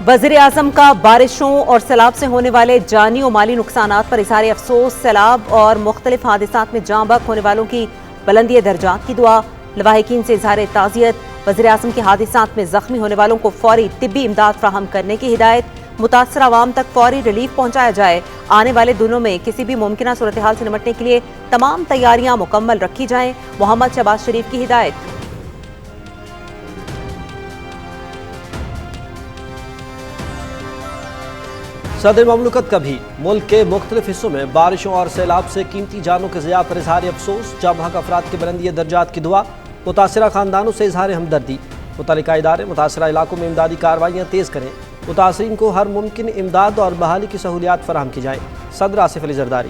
وزیر اعظم کا بارشوں اور سیلاب سے ہونے والے جانی و مالی نقصانات پر اظہار افسوس۔ سیلاب اور مختلف حادثات میں جاں بحق ہونے والوں کی بلندی درجات کی دعا۔ لواحقین سے اظہار تعزیت۔ وزیر اعظم کے حادثات میں زخمی ہونے والوں کو فوری طبی امداد فراہم کرنے کی ہدایت۔ متاثرہ عوام تک فوری ریلیف پہنچایا جائے۔ آنے والے دنوں میں کسی بھی ممکنہ صورتحال سے نمٹنے کے لیے تمام تیاریاں مکمل رکھی جائیں۔ محمد شہباز شریف کی ہدایت۔ صدر مملکت کا بھی ملک کے مختلف حصوں میں بارشوں اور سیلاب سے قیمتی جانوں کے ضیاع پر اظہار افسوس۔ جاں بحق افراد کی بلندی درجات کی دعا۔ متاثرہ خاندانوں سے اظہار ہمدردی۔ متعلقہ ادارے متاثرہ علاقوں میں امدادی کارروائیاں تیز کریں۔ متاثرین کو ہر ممکن امداد اور بحالی کی سہولیات فراہم کی جائیں۔ صدر آصف علی زرداری۔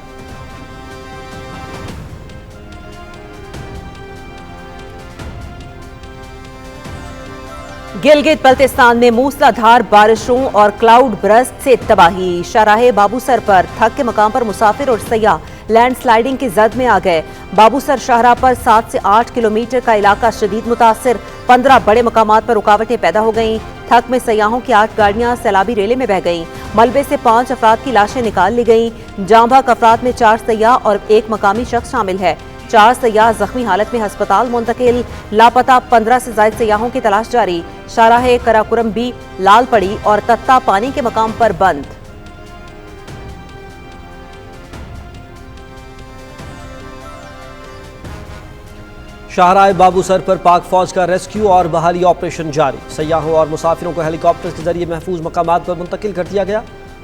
گلگت بلتستان میں موسلا دھار بارشوں اور کلاؤڈ برسٹ سے تباہی۔ شاہراہ بابو سر پر تھک کے مقام پر مسافر اور سیاح لینڈ سلائیڈنگ کی زد میں آ گئے۔ بابو سر شاہراہ پر 7 سے 8 کلومیٹر کا علاقہ شدید متاثر۔ 15 بڑے مقامات پر رکاوٹیں پیدا ہو گئیں۔ تھک میں سیاحوں کی 8 گاڑیاں سیلابی ریلے میں بہہ گئیں۔ ملبے سے 5 افراد کی لاشیں نکال لی گئیں۔ جاں بحق افراد میں 4 سیاح اور 1 مقامی شخص شامل ہے۔ 4 سیاح زخمی حالت میں ہسپتال منتقل۔ لاپتہ 15 سے زائد سیاحوں کی تلاش جاری۔ شاہراہ کراکرم بھی لال پڑی اور تتا پانی کے مقام پر بند۔ شاہراہ بابو سر پر پاک فوج کا ریسکیو اور بحالی آپریشن جاری۔ سیاحوں اور مسافروں کو ہیلی کاپٹر کے ذریعے محفوظ مقامات پر منتقل کر دیا گیا۔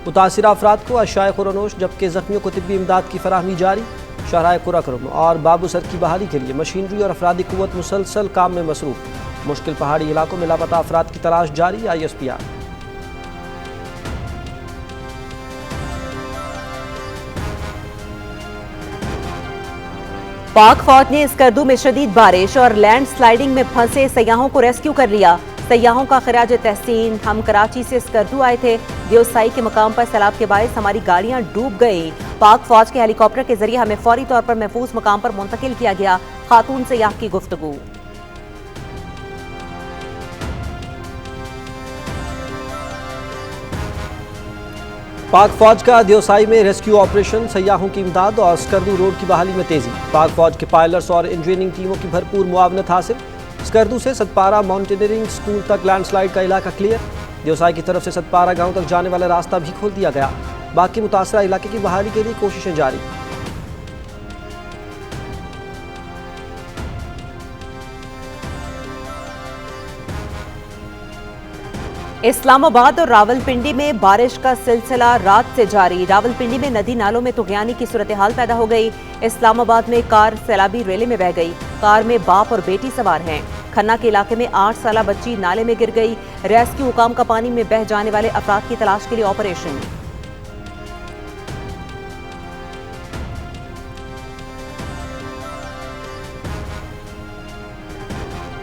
متاثرہ افراد کو اشیاء خورنوش جبکہ زخمیوں کو طبی امداد کی فراہمی جاری۔ شاہراہ کراکرم اور بابو سر کی بحالی کے لیے مشینری اور افرادی قوت مسلسل کام میں مصروف۔ مشکل پہاڑی علاقوں میں لاپتہ افراد کی تلاش جاری۔ ISPR۔ پاک فوج نے اسکردو میں شدید بارش اور لینڈ سلائیڈنگ میں پھنسے سیاحوں کو ریسکیو کر لیا۔ سیاحوں کا خراج تحسین۔ ہم کراچی سے اسکردو آئے تھے۔ دیوسائی کے مقام پر سیلاب کے باعث ہماری گاڑیاں ڈوب گئیں۔ پاک فوج کے ہیلی کاپٹر کے ذریعے ہمیں فوری طور پر محفوظ مقام پر منتقل کیا گیا۔ خاتون سیاح کی گفتگو۔ پاک فوج کا دیوسائی میں ریسکیو آپریشن، سیاحوں کی امداد اور اسکردو روڈ کی بحالی میں تیزی۔ پاک فوج کے پائلٹس اور انجینئرنگ ٹیموں کی بھرپور معاونت حاصل۔ اسکردو سے ستپارہ ماؤنٹینئرنگ اسکول تک لینڈ سلائیڈ کا علاقہ کلیئر۔ دیوسائی کی طرف سے ستپارہ گاؤں تک جانے والا راستہ بھی کھول دیا گیا۔ باقی متاثرہ علاقے کی بحالی کے لیے کوششیں جاری۔ اسلام آباد اور راولپنڈی میں بارش کا سلسلہ رات سے جاری۔ راولپنڈی میں ندی نالوں میں طغیانی کی صورتحال پیدا ہو گئی۔ اسلام آباد میں کار سیلابی ریلے میں بہہ گئی۔ کار میں باپ اور بیٹی سوار ہیں۔ کھنہ کے علاقے میں 8 سالہ بچی نالے میں گر گئی۔ ریسکیو حکام کا پانی میں بہہ جانے والے افراد کی تلاش کے لیے آپریشن۔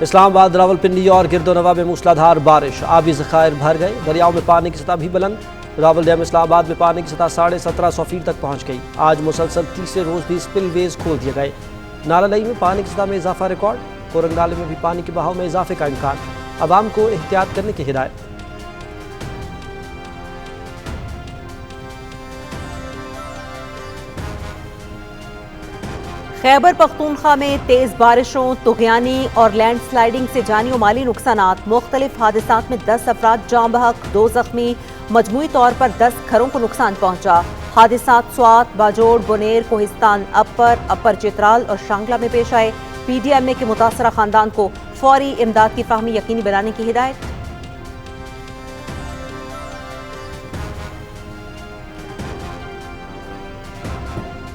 اسلام آباد، راولپنڈی اور گرد و نواح میں موسلا دھار بارش۔ آبی ذخائر بھر گئے۔ دریاؤں میں پانی کی سطح بھی بلند۔ راول ڈیم اسلام آباد میں پانی کی سطح 1750 فیٹ تک پہنچ گئی۔ آج مسلسل تیسرے روز بھی سپل ویز کھول دیے گئے۔ نالہ لئی میں پانی کی سطح میں اضافہ ریکارڈ۔ کورنگ نالے میں بھی پانی کے بہاؤ میں اضافے کا امکان۔ عوام کو احتیاط کرنے کی ہدایت۔ خیبر پختونخوا میں تیز بارشوں، طغیانی اور لینڈ سلائیڈنگ سے جانی و مالی نقصانات۔ مختلف حادثات میں 10 افراد جاں بحق، 2 زخمی۔ مجموعی طور پر 10 گھروں کو نقصان پہنچا۔ حادثات سوات، باجوڑ، بنیر، کوہستان اپر چترال اور شانگلہ میں پیش آئے۔ PDMA کے متاثرہ خاندان کو فوری امداد کی فراہمی یقینی بنانے کی ہدایت۔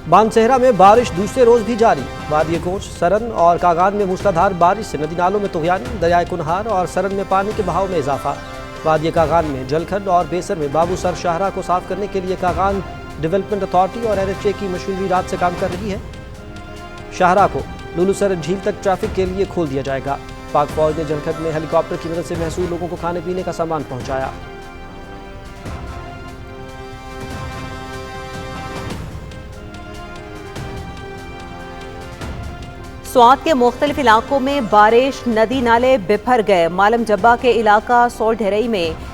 مانسہرہ میں بارش دوسرے روز بھی جاری۔ وادی کوچ، سرن اور کاغان میں موسلا دھار بارش سے ندی نالوں میں طغیانی۔ دریائے کنہار اور سرن میں پانی کے بہاؤ میں اضافہ۔ وادی کاغان میں جلکھڈ اور بیسر میں بابو سر شاہراہ کو صاف کرنے کے لیے کاغان ڈیولپمنٹ اتھارٹی اور NHA کی مشینری رات سے کام کر رہی ہے۔ شاہراہ کو لولو سر جھیل تک ٹریفک کے لیے کھول دیا جائے گا۔ پاک فوج نے جلکھڈ میں ہیلی کاپٹر کی مدد سے محصول لوگوں کو کھانے پینے کا سامان پہنچایا۔ سوات کے مختلف علاقوں میں بارش، ندی نالے بپھر گئے۔ مالم جبہ کے علاقہ سول ڈھرئی میں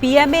PMA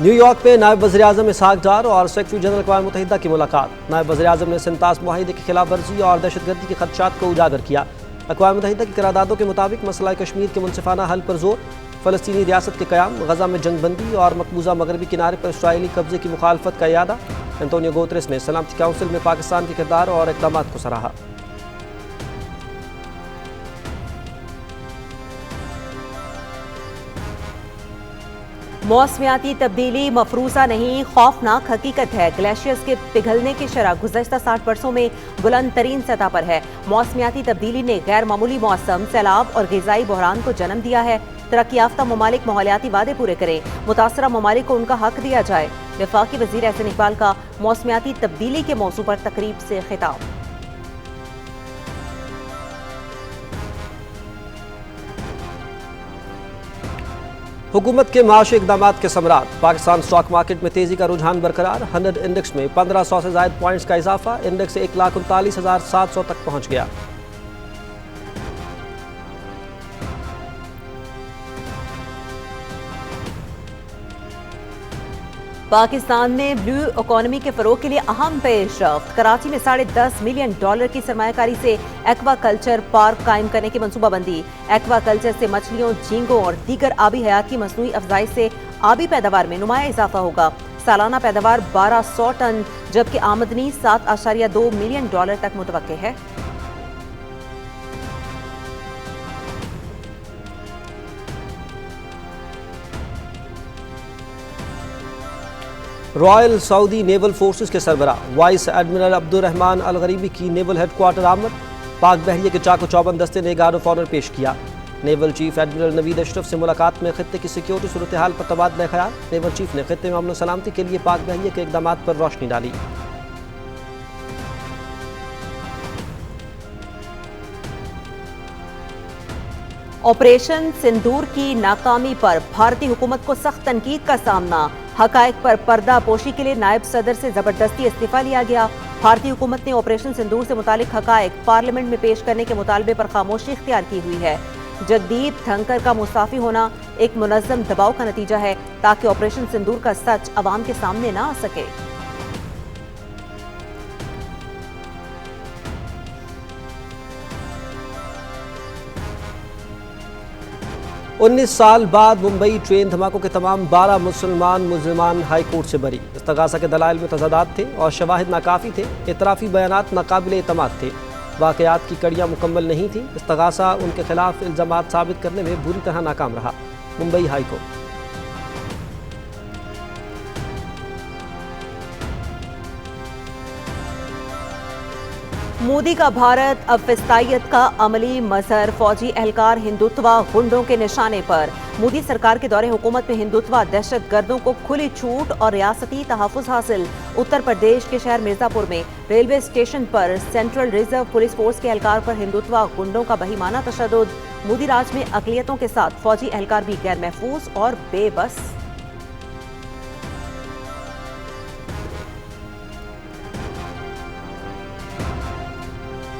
نیو یارک میں نائب وزیر اعظم اسحاق ڈار اور سیکرٹری جنرل اقوام متحدہ کی ملاقات۔ نائب وزیر اعظم نے سنتاس معاہدے کی خلاف ورزی اور دہشت گردی کے خدشات کو اجاگر کیا۔ اقوام متحدہ کی قراردادوں کے مطابق مسئلہ کشمیر کے منصفانہ حل پر زور، فلسطینی ریاست کے قیام، غزہ میں جنگ بندی اور مقبوضہ مغربی کنارے پر اسرائیلی قبضے کی مخالفت کا اعادہ۔ انتونیو گوتریس نے سلامتی کونسل میں پاکستان کے کردار اور اقدامات کو سراہا۔ موسمیاتی تبدیلی مفروضہ نہیں، خوفناک حقیقت ہے۔ گلیشیئرز کے پگھلنے کی شرح گزشتہ 60 برسوں میں بلند ترین سطح پر ہے۔ موسمیاتی تبدیلی نے غیر معمولی موسم، سیلاب اور غذائی بحران کو جنم دیا ہے۔ ترقی یافتہ ممالک ماحولیاتی وعدے پورے کریں، متاثرہ ممالک کو ان کا حق دیا جائے۔ وفاقی وزیر احسن اقبال کا موسمیاتی تبدیلی کے موضوع پر تقریب سے خطاب۔ حکومت کے معاشی اقدامات کے ثمرات۔ پاکستان سٹاک مارکیٹ میں تیزی کا رجحان برقرار، 100 انڈیکس میں 1500 سے زائد پوائنٹس کا اضافہ، انڈیکس 1,39,700 تک پہنچ گیا۔ پاکستان میں بلیو اکانومی کے فروغ کے لیے اہم پیش رفت۔ کراچی میں $10.5 ملین کی سرمایہ کاری سے ایکوا کلچر پارک قائم کرنے کی منصوبہ بندی۔ ایکوا کلچر سے مچھلیوں، جھینگوں اور دیگر آبی حیات کی مصنوعی افزائش سے آبی پیداوار میں نمایاں اضافہ ہوگا۔ سالانہ پیداوار 1200 ٹن جبکہ آمدنی $7.2 ملین تک متوقع ہے۔ رائل سعودی نیول فورسز کے سربراہ وائس ایڈمرل عبد الرحمان الغریبی کی نیول ہیڈ کوارٹر آمد۔ پاک بحریہ کے چاق و چوبند دستے نے گارڈ آف آنر پیش کیا۔ نیول چیف ایڈمرل نوید اشرف سے ملاقات میں خطے کی سیکیورٹی صورتحال پر تبادلہ خیال۔ نیول چیف نے خطے میں امن و سلامتی کے لیے پاک بحریہ کے اقدامات پر روشنی ڈالی۔ آپریشن سندور کی ناکامی پر بھارتی حکومت کو سخت تنقید کا سامنا۔ حقائق پر پردہ پوشی کے لیے نائب صدر سے زبردستی استعفیٰ لیا گیا۔ بھارتی حکومت نے آپریشن سندور سے متعلق حقائق پارلیمنٹ میں پیش کرنے کے مطالبے پر خاموشی اختیار کی ہوئی ہے۔ جگدیپ دھنکر کا مستعفی ہونا ایک منظم دباؤ کا نتیجہ ہے تاکہ آپریشن سندور کا سچ عوام کے سامنے نہ آ سکے۔ 19 سال بعد ممبئی ٹرین دھماکوں کے تمام 12 مسلمان ملزمان ہائی کورٹ سے بری۔ استغاثہ کے دلائل میں تضادات تھے اور شواہد ناکافی تھے۔ اعترافی بیانات ناقابل اعتماد تھے۔ واقعات کی کڑیاں مکمل نہیں تھیں۔ استغاثہ ان کے خلاف الزامات ثابت کرنے میں بری طرح ناکام رہا۔ Mumbai high court. مودی کا بھارت اب فسطائیت کا عملی مظہر، فوجی اہلکار ہندوتوا غنڈوں کے نشانے پر۔ مودی سرکار کے دور حکومت میں ہندوتوا دہشت گردوں کو کھلی چھوٹ اور ریاستی تحفظ حاصل۔ اتر پردیش کے شہر مرزا پور میں ریلوے اسٹیشن پر سینٹرل ریزرو پولیس فورس کے اہلکار پر ہندوتوا غنڈوں کا بہیمانہ تشدد۔ مودی راج میں اقلیتوں کے ساتھ فوجی اہلکار بھی غیر محفوظ اور بے بس۔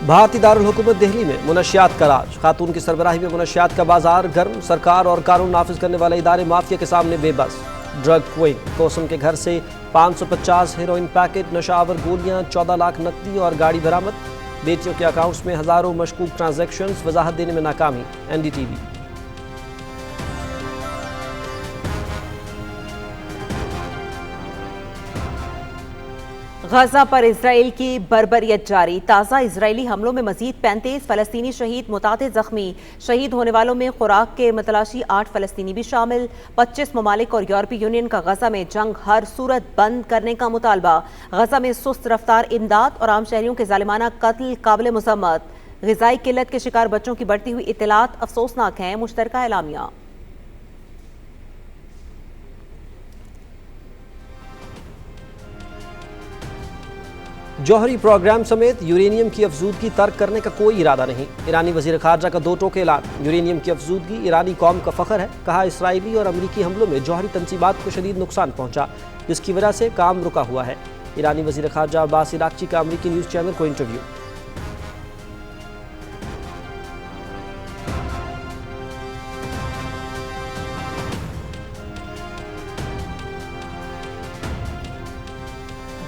بھارتی دارالحکومت دہلی میں منشیات کا راج۔ خاتون کی سربراہی میں منشیات کا بازار گرم۔ سرکار اور قانون نافذ کرنے والے ادارے مافیا کے سامنے بے بس۔ ڈرگ کوئن کوسم کے گھر سے 550 ہیروئن پیکٹ، نشہ آور گولیاں، 14 لاکھ نقدی اور گاڑی برآمد۔ بیٹیوں کے اکاؤنٹس میں ہزاروں مشکوک ٹرانزیکشنز، وضاحت دینے میں ناکامی۔ NDTV۔ غزہ پر اسرائیل کی بربریت جاری۔ تازہ اسرائیلی حملوں میں مزید 35 فلسطینی شہید، متعدد زخمی۔ شہید ہونے والوں میں خوراک کے متلاشی 8 فلسطینی بھی شامل۔ 25 ممالک اور یورپی یونین کا غزہ میں جنگ ہر صورت بند کرنے کا مطالبہ۔ غزہ میں سست رفتار امداد اور عام شہریوں کے ظالمانہ قتل قابل مذمت۔ غذائی قلت کے شکار بچوں کی بڑھتی ہوئی اطلاعات افسوسناک ہیں، مشترکہ اعلامیہ۔ جوہری پروگرام سمیت یورینیم کی افزودگی ترک کرنے کا کوئی ارادہ نہیں۔ ایرانی وزیر خارجہ کا 2 ٹوک اعلان۔ یورینیم کی افزودگی ایرانی قوم کا فخر ہے۔ کہا اسرائیلی اور امریکی حملوں میں جوہری تنصیبات کو شدید نقصان پہنچا، جس کی وجہ سے کام رکا ہوا ہے۔ ایرانی وزیر خارجہ عباس عراقچی کا امریکی نیوز چینل کو انٹرویو۔